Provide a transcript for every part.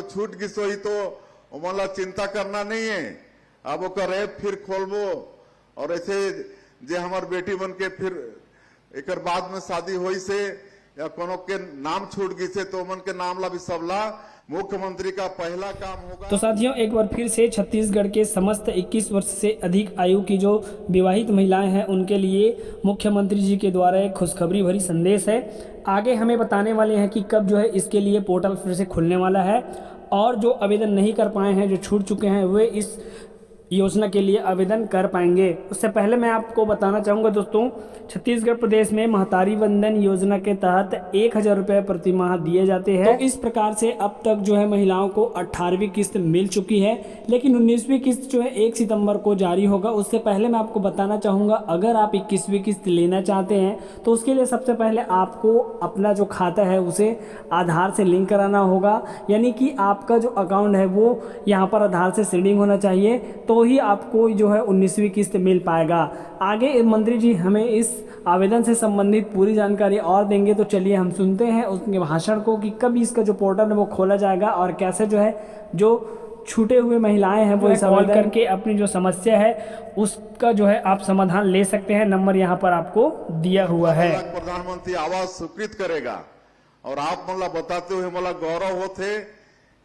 छूट गई सोई तो मला चिंता करना नहीं है। अब ओकर ऐप फिर खोलबो और ऐसे जे हमार बेटी बन के फिर एक बाद में शादी हुई से या कोनो के नाम छूट गई से तो मन के नाम ला भी सबला मुख्यमंत्री का पहला काम होगा। तो साथियों, एक बार फिर से छत्तीसगढ़ के समस्त 21 वर्ष से अधिक आयु की जो विवाहित महिलाएं हैं उनके लिए मुख्यमंत्री जी के द्वारा एक खुशखबरी भरी संदेश है। आगे हमें बताने वाले हैं कि कब जो है इसके लिए पोर्टल फिर से खुलने वाला है और जो आवेदन नहीं कर पाए हैं, जो छूट चुके हैं, वे इस योजना के लिए आवेदन कर पाएंगे। उससे पहले मैं आपको बताना चाहूँगा दोस्तों, छत्तीसगढ़ प्रदेश में महतारी वंदन योजना के तहत 1000 रुपये प्रति माह दिए जाते हैं। तो इस प्रकार से अब तक जो है महिलाओं को 18वीं किस्त मिल चुकी है, लेकिन 19वीं किस्त जो है 1 सितंबर को जारी होगा। उससे पहले मैं आपको बताना चाहूँगा, अगर आप 21वीं किस्त लेना चाहते हैं तो उसके लिए सबसे पहले आपको अपना जो खाता है उसे आधार से लिंक कराना होगा, यानी कि आपका जो अकाउंट है वो यहाँ पर आधार से सीडिंग होना चाहिए, तो ही आपको जो है 19वीं किस्त मिल पाएगा। आगे मंत्री जी हमें इस आवेदन से संबंधित पूरी जानकारी और देंगे, तो चलिए हम सुनते हैं उसके भाषण को कि कब इसका जो पोर्टल है वो खोला जाएगा और कैसे जो है जो छूटे हुए महिलाएं हैं वो इस आवेदन करके अपनी जो समस्या है उसका जो है आप समाधान ले सकते हैं। नंबर यहाँ पर आपको दिया हुआ है। प्रधानमंत्री आवास स्वीकृत करेगा और आप मला बताते हुए मला गौरव होते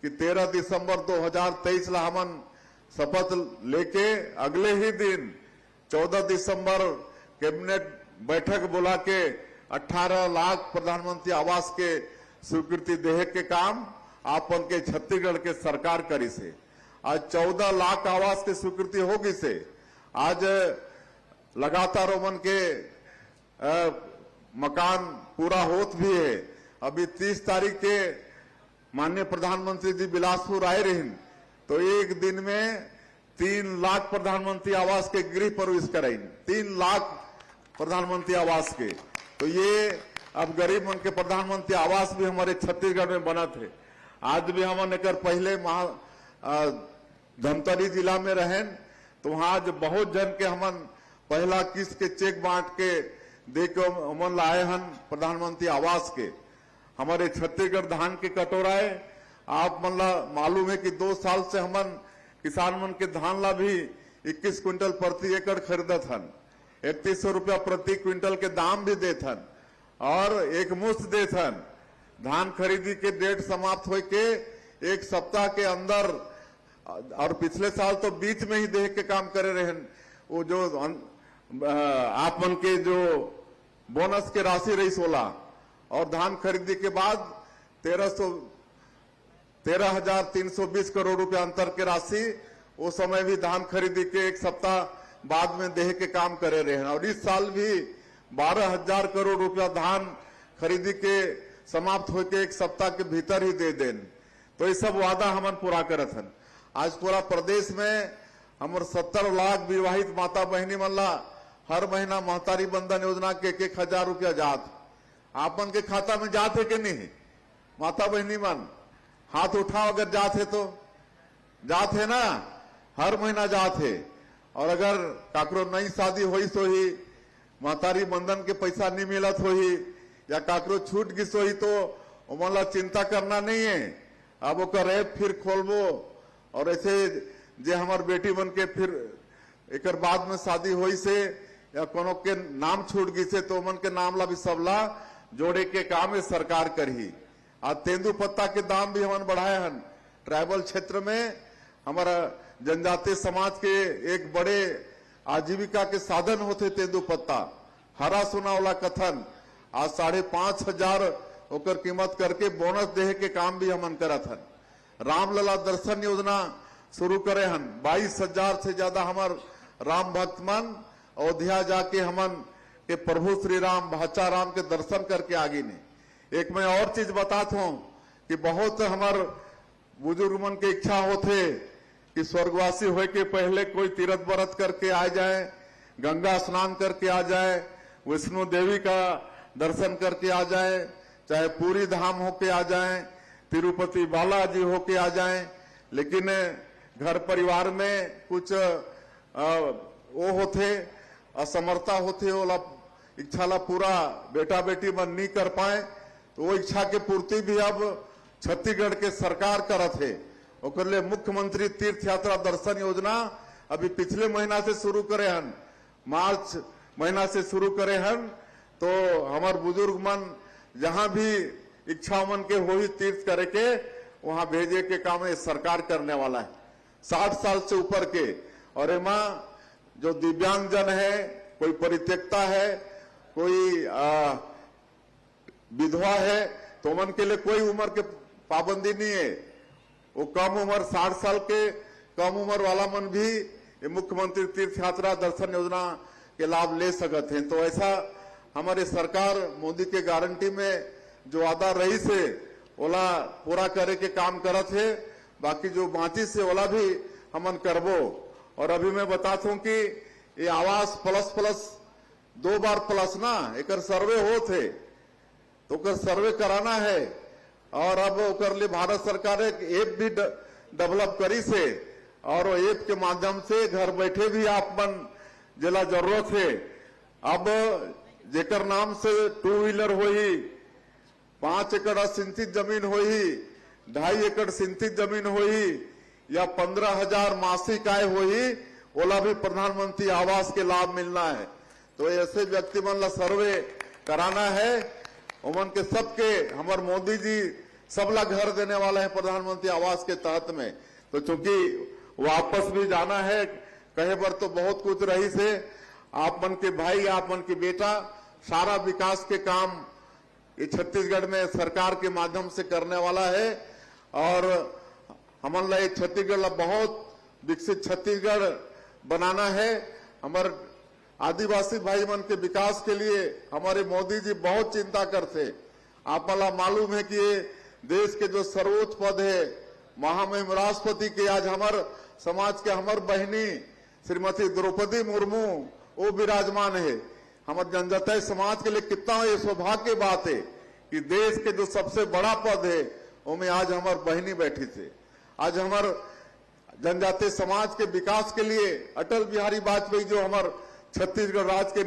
कि 13 दिसंबर 2023 ला हमन शपथ लेके अगले ही दिन 14 दिसंबर कैबिनेट बैठक बुला के 18 लाख प्रधानमंत्री आवास के स्वीकृति देहे के काम आपन के छत्तीसगढ़ के सरकार करी से। आज 14 लाख आवास की स्वीकृति होगी से आज लगातार ओमन के मकान पूरा होत भी है। अभी 30 तारीख के माननीय प्रधानमंत्री जी बिलासपुर आए रहे, तो एक दिन में 3 लाख प्रधानमंत्री आवास के गृह प्रवेश कराई, 3 लाख प्रधानमंत्री आवास के। तो ये अब गरीब मन के प्रधानमंत्री आवास भी हमारे छत्तीसगढ़ में बना थे। आज भी हम एक पहले धमतरी जिला में रहें तो वहां आज बहुत जन के हमन पहला किस्त के चेक बांट के दे के हमन लाए हन प्रधानमंत्री आवास के। हमारे छत्तीसगढ़ धान के कटोराए आप मन ला मालूम है कि 2 साल से हमन किसान मन के धान ला भी 21 क्विंटल प्रति एकड़ खरीदत हन, 3100 रुपया प्रति क्विंटल के दाम भी देत हन और एक मुश्त देत हन। धान खरीदी के डेट समाप्त हो के 1 सप्ताह के अंदर और पिछले साल तो बीच में ही देह के काम करे रहे। वो जो आप मन के जो बोनस के राशि रही 16 और धान खरीदी के बाद 13,320 करोड़ रुपया अंतर के राशि वो समय भी धान खरीदी के 1 सप्ताह बाद में देह के काम करे रहे हैं। और इस साल भी 12,000 करोड़ रुपया धान खरीदी के समाप्त होके 1 सप्ताह के भीतर ही दे दें। तो ये सब वादा हमन पूरा करत हन। आज पूरा प्रदेश में हमर 70 लाख विवाहित माता बहनी मन ला हर महीना महतारी बंधन योजना के 1,000 रुपया जात आपन के खाता में जात है कि नहीं? माता बहनी मन हाथ उठाओ अगर जात है तो जात है ना, हर महीना जात है। और अगर काकरो नई शादी हुई तो ही महतारी बंधन के पैसा नहीं मिलत हो ही या काकरो छूट गिस हो ही तो ओमन ला चिंता करना नहीं है। अब ओकर ऐप फिर खोलबो और ऐसे जे हमार बेटी बन के फिर एक बाद में शादी हुई से या कोनो के नाम छूट गई से तो ओमन के नाम ला भी सबला जोड़े के काम सरकार करही। आज तेंदू पत्ता के दाम भी हमन बढ़ाए हन। ट्राइबल क्षेत्र में हमारा जनजातीय समाज के एक बड़े आजीविका के साधन होते तेंदू पत्ता, हरा सोना वाला कथन आज 5,500 ओकर कीमत करके बोनस देहे के काम भी हमन करत हन। रामलला दर्शन योजना शुरू करे हन। 22,000 से ज्यादा हमार राम भक्त मन अयोध्या जाके हमन के प्रभु श्री राम भाचा राम के दर्शन करके आगे ने। एक मैं और चीज बताता हूं कि बहुत हमार बुजुर्ग मन के इच्छा होते कि स्वर्गवासी होए के पहले कोई तीर्थ व्रत करके आ जाए, गंगा स्नान करके आ जाए, विष्णु देवी का दर्शन करके आ जाए, चाहे पूरी धाम होके आ जाए, तिरुपति बालाजी होके आ जाए। लेकिन घर परिवार में कुछ वो होते असमर्था होते, ओला इच्छा ला पूरा बेटा बेटी मन नहीं कर पाए, तो वो इच्छा के पूर्ति भी अब छत्तीसगढ़ के सरकार करत है। ओकर लिए मुख्यमंत्री तीर्थ यात्रा दर्शन योजना अभी पिछले महीना से शुरू करे हन, मार्च महीना से शुरू करे हन। तो हमार बुजुर्ग मन जहां भी इच्छा मन के हो ही तीर्थ करे के वहां भेजे के काम ये सरकार करने वाला है। 60 साल से ऊपर के और एमा जो दिव्यांग जन है, कोई परित्यक्ता है, कोई विधवा है, तो मन के लिए कोई उम्र के पाबंदी नहीं है। वो कम उम्र 60 साल के कम उम्र वाला मन भी ये मुख्यमंत्री तीर्थ यात्रा दर्शन योजना के लाभ ले सकते हैं। तो ऐसा हमारे सरकार मोदी के गारंटी में जो वादा रही से ओला पूरा करे के काम करत है। बाकी जो बाकी से ओला भी हमन करबो। और अभी मैं बताता हूं कि ये आवास प्लस 2 बार प्लस ना एक सर्वे होते तो ओकर सर्वे कराना है। और अब ओकर लिए भारत सरकार एक ऐप भी डेवलप करी से और वो ऐप के माध्यम से घर बैठे भी आप मन जिला जरूरत है। अब जेकर नाम से 2 व्हीलर होई, 5 एकड़ सिंचित जमीन होई, 2.5 एकड़ सिंचित जमीन होई या 15,000 मासिक आय होई, ओला भी प्रधानमंत्री आवास के लाभ मिलना है। तो ऐसे व्यक्ति मन ला सर्वे कराना है। उमन के सबके हमार मोदी जी सबला घर देने वाला है प्रधानमंत्री आवास के तहत में। तो चूंकि वापस भी जाना है कहे पर तो बहुत कुछ रही से आप मन के भाई, आप मन के बेटा सारा विकास के काम ये छत्तीसगढ़ में सरकार के माध्यम से करने वाला है। और हमन ला छत्तीसगढ़ ला बहुत विकसित छत्तीसगढ़ बनाना है। हमारे आदिवासी भाई मन के विकास के लिए हमारे मोदी जी बहुत चिंता करते। आप वाला मालूम है कि ये देश के जो सर्वोच्च पद है महामहिम राष्ट्रपति के आज हमारे समाज के हमार बहनी श्रीमती द्रौपदी मुर्मू वो विराजमान है। हमारे जनजातीय समाज के लिए कितना ये सौभाग्य की बात है कि देश के जो सबसे बड़ा पद है उसमें आज हमार बहनी बैठी थे। आज हमार जनजातीय समाज के विकास के लिए अटल बिहारी वाजपेयी जो हमार छत्तीसगढ़ राज्य के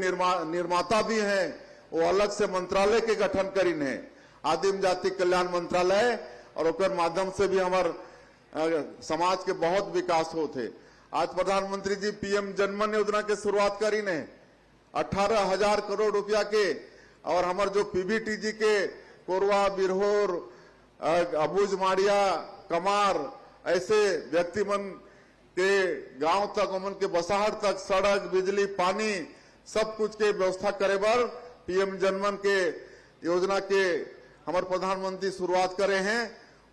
निर्माता भी हैं, वो अलग से मंत्रालय के गठन करीन है, आदिम जाति कल्याण मंत्रालय, और ओकर माध्यम से भी हमार समाज के बहुत विकास होते। आज प्रधानमंत्री जी पीएम जनमन योजना के शुरुआत करीन है 18,000 करोड़ रुपया के। और हमार जो पीबीटीजी के कोरवा, बिरहोर, अबूझ माड़िया, कमार ऐसे व्यक्ति मन के गांव तक, उमन के बसाहट तक सड़क, बिजली, पानी सब कुछ के व्यवस्था करे बर पीएम जनमन के योजना के हमारे प्रधानमंत्री शुरुआत करे हैं।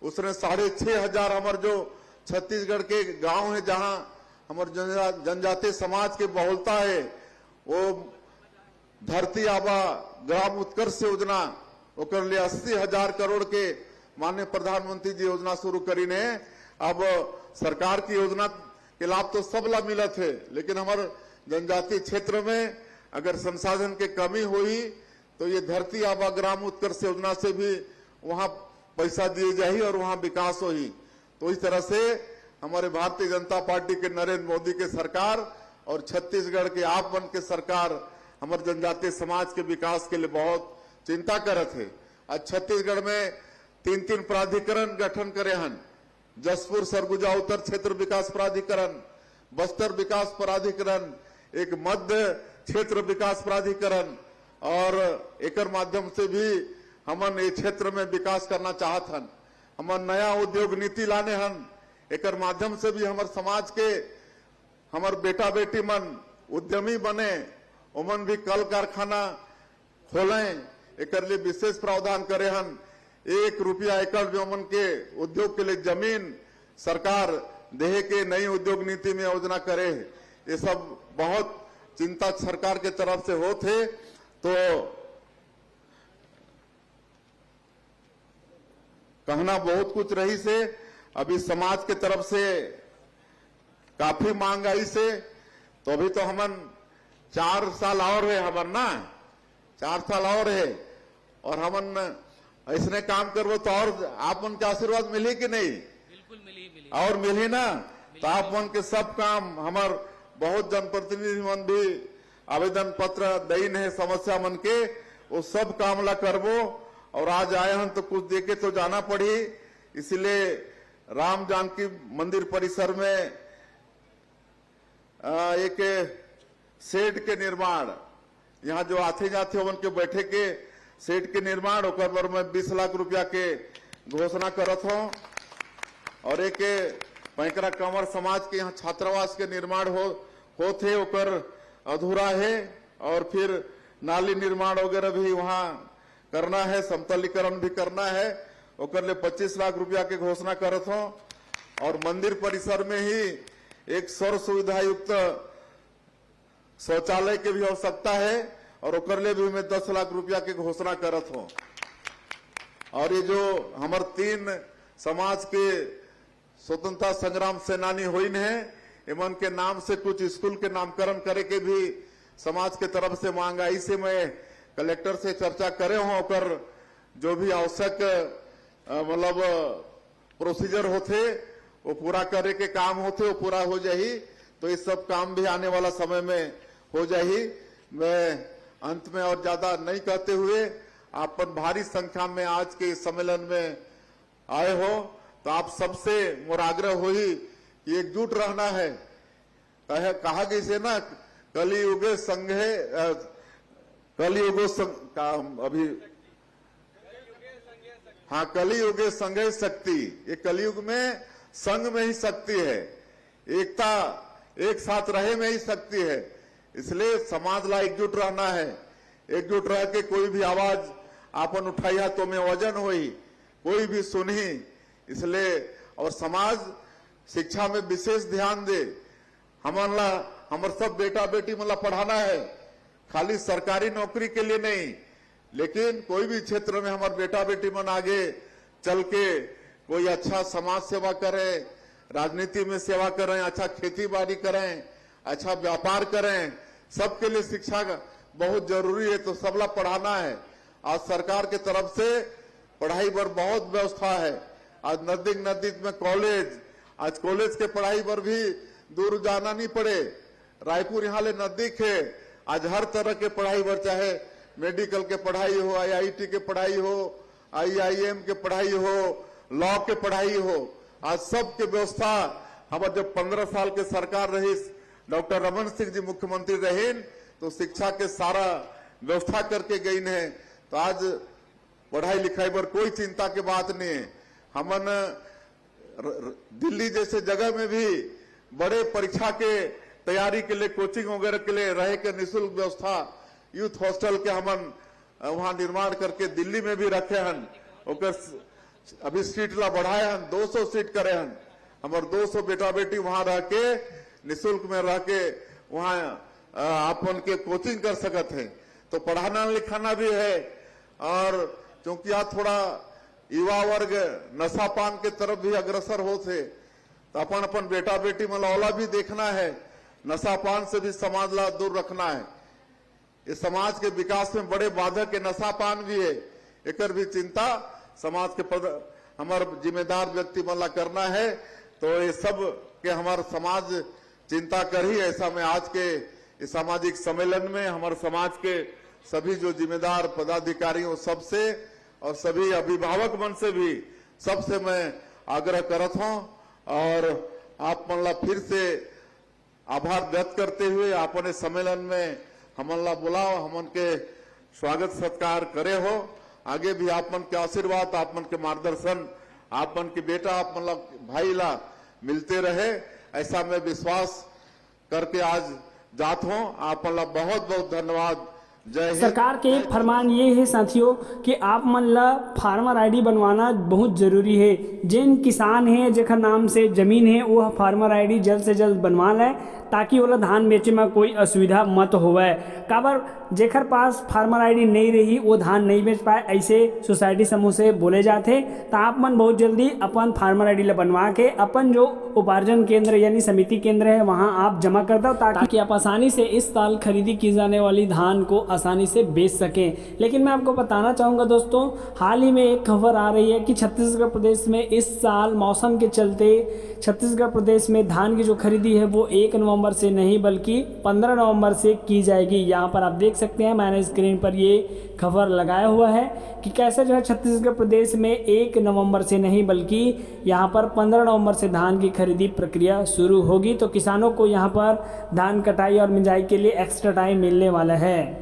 उसने 6,500 हमारे जो छत्तीसगढ़ के गांव है जहां हमारे जनजातीय समाज के बहुलता है, वो धरती आबा ग्राम उत्कर्ष योजना ओकर लिए 80,000 करोड़ के माननीय प्रधानमंत्री जी योजना शुरू करी ने। अब सरकार की योजना के लाभ तो सब ला मिलत है, लेकिन हमारे जनजातीय क्षेत्र में अगर संसाधन के कमी हुई तो ये धरती आबा ग्राम उत्कर्ष योजना से भी वहां पैसा दिए जाही और वहां विकास होही। तो इस तरह से हमारे भारतीय जनता पार्टी के नरेंद्र मोदी के सरकार और छत्तीसगढ़ के आप मन के सरकार हमारे जनजातीय समाज के विकास के लिए बहुत चिंता करत है। आज छत्तीसगढ़ में 3 प्राधिकरण गठन करे हन, जसपुर सरगुजा उत्तर क्षेत्र विकास प्राधिकरण, बस्तर विकास प्राधिकरण, एक मध्य क्षेत्र विकास प्राधिकरण, और एकर माध्यम से भी हमन ये क्षेत्र में विकास करना चाहत हन। हमन नया उद्योग नीति लाने हन, एकर माध्यम से भी हमारे समाज के हमार बेटा बेटी मन उद्यमी बने, उमन भी कल कारखाना खोलें, एकर लिए विशेष प्रावधान करे हन। 1 रुपया एकड़ जो मन के उद्योग के लिए जमीन सरकार देहे के नई उद्योग नीति में योजना करे। ये सब बहुत चिंता सरकार के तरफ से होते। तो कहना बहुत कुछ रही से अभी समाज के तरफ से काफी मांग आई से, तो अभी तो हमन 4 साल और है हमन ना, 4 साल और है, और हमन ऐसने काम करबो तो और आप मन के आशीर्वाद मिली कि नहीं? बिल्कुल मिली और मिली ना। तो आप मन के सब काम हमार बहुत जनप्रतिनिधि मन भी आवेदन पत्र दईन है समस्या मन के, वो सब काम ला करबो। और आज आए हम तो कुछ देके तो जाना पड़ी। इसलिए राम जानकी मंदिर परिसर में एक शेड के निर्माण, यहाँ जो आते जाते उन के बैठे के शेड के निर्माण ओकर पर मैं 20 लाख रुपया के घोषणा करत हूँ। और एक पैंकरा कंवर समाज के यहाँ छात्रावास के निर्माण होते ओकर अधूरा है, और फिर नाली निर्माण वगैरह भी वहाँ करना है, समतलीकरण भी करना है, ओकर ले 25 लाख रुपया के घोषणा करत हूँ। और मंदिर परिसर में ही एक सर्व सुविधा युक्त शौचालय के भी आवश्यकता है, और ओकर ले भी मैं 10 लाख रुपया के घोषणा करत हूँ। और ये जो हमार 3 समाज के स्वतंत्रता संग्राम सेनानी होइन है, इमन के नाम से कुछ स्कूल के नामकरण करे के भी समाज के तरफ से मांग आई से मैं कलेक्टर से चर्चा करे हूँ, ओकर जो भी आवश्यक मतलब प्रोसीजर होते वो पूरा करे के काम होते वो पूरा हो जाही, तो इस सब काम भी आने वाला समय में हो जाही। मैं अंत में और ज्यादा नहीं कहते हुए, आपन भारी संख्या में आज के इस सम्मेलन में आए हो, तो आप सबसे मोर आग्रह होई कि एकजुट रहना है। कहा कि से ना कलियुगे संघे कलियुगो अभी हाँ कलियुगे संघे शक्ति, ये कलियुग में संघ में ही शक्ति है, एकता एक साथ रहे में ही शक्ति है। इसलिए समाज ला एकजुट रहना है, एकजुट रह के कोई भी आवाज आपन उठाइया तो में वजन होई, कोई भी सुनी। इसलिए और समाज शिक्षा में विशेष ध्यान दे। हमर सब बेटा बेटी मतलब पढ़ाना है, खाली सरकारी नौकरी के लिए नहीं, लेकिन कोई भी क्षेत्र में हमारे बेटा बेटी मन आगे चल के कोई अच्छा समाज सेवा करें, राजनीति में सेवा करें, अच्छा खेती बाड़ी करें, अच्छा व्यापार करें। सबके लिए शिक्षा बहुत जरूरी है, तो सबला पढ़ाना है। आज सरकार के तरफ से पढ़ाई पर बहुत व्यवस्था है। आज नजदीक में कॉलेज, आज कॉलेज के पढ़ाई पर भी दूर जाना नहीं पड़े, रायपुर यहाँ ले नजदीक है। आज हर तरह के पढ़ाई पर, चाहे मेडिकल के पढ़ाई हो, IIT के पढ़ाई हो, IIM के पढ़ाई हो, लॉ के पढ़ाई हो, आज सब के व्यवस्था हमारे जब 15 साल के सरकार रही, डॉक्टर रमन सिंह जी मुख्यमंत्री रहे, तो शिक्षा के सारा व्यवस्था करके गई है। तो आज पढ़ाई लिखाई पर कोई चिंता की बात नहीं है। हमन दिल्ली जैसे जगह में भी बड़े परीक्षा के तैयारी के लिए, कोचिंग वगैरह के लिए रहे के निःशुल्क व्यवस्था, यूथ हॉस्टल के हमन वहां निर्माण करके दिल्ली में भी रखे हन। अभी सीट ला बढ़ाए हन, 200 सीट करे हन। हमारे 200 बेटा बेटी वहां रह के निःशुल्क में रह के वहां अपन के कोचिंग कर सकत है। तो पढ़ाना लिखाना भी है। और क्योंकि आज थोड़ा युवा वर्ग नशा पान के तरफ भी अग्रसर हो थे, तो अपन बेटा बेटी मलौला भी देखना है, नशा पान से भी समाज ला दूर रखना है। इस समाज के विकास में बड़े बाधक के नशा पान भी है, एकर भी चिंता समाज के पद हमारे जिम्मेदार व्यक्ति मला करना है। तो ये सब के हमारा समाज चिंता कर ही, ऐसा मैं आज के इस सामाजिक सम्मेलन में हमारे समाज के सभी जो जिम्मेदार पदाधिकारियों सबसे और सभी अभिभावक मन से भी सबसे मैं आग्रह करत हूं। और आप मनला फिर से आभार व्यक्त करते हुए अपने सम्मेलन में हमला बुलाओ, हमन के स्वागत सत्कार करे हो। आगे भी आप मन के आशीर्वाद, आप मन के मार्गदर्शन, आप मन के बेटा, आप मन भाई ला मिलते रहे, ऐसा मैं विश्वास करके आज जात हूं। आप मन बहुत बहुत धन्यवाद। जय हिंद। सरकार के एक फरमान ये है साथियों कि आप मन ला फार्मर आईडी बनवाना बहुत ज़रूरी है। जिन किसान हैं जेकर नाम से ज़मीन है वो फार्मर आईडी जल्द से जल्द बनवा लें, ताकि वो धान बेचे में कोई असुविधा मत होवे। काबर जेकर पास फार्मर आईडी नहीं रही वो धान नहीं बेच पाए, ऐसे सोसाइटी समूह से बोले जाते। तो आप मन बहुत जल्दी अपन फार्मर आईडी ला बनवा के अपन जो उपार्जन केंद्र यानी समिति केंद्र है वहाँ आप जमा कर दो, ताकि आप आसानी से इस साल खरीदी की जाने वाली धान को आसानी से बेच सकें। लेकिन मैं आपको बताना चाहूँगा दोस्तों, हाल ही में एक खबर आ रही है कि छत्तीसगढ़ प्रदेश में इस साल मौसम के चलते छत्तीसगढ़ प्रदेश में धान की जो खरीदी है वो 1 नवंबर नवंबर से नहीं बल्कि 15 नवंबर से की जाएगी। यहाँ पर आप देख सकते हैं, मैंने स्क्रीन पर ये खबर लगाया हुआ है कि कैसे जो है छत्तीसगढ़ प्रदेश में 1 नवंबर से नहीं बल्कि यहाँ पर 15 नवंबर से धान की खरीदी प्रक्रिया शुरू होगी। तो किसानों को यहाँ पर धान कटाई और मिंजाई के लिए एक्स्ट्रा टाइम मिलने वाला है।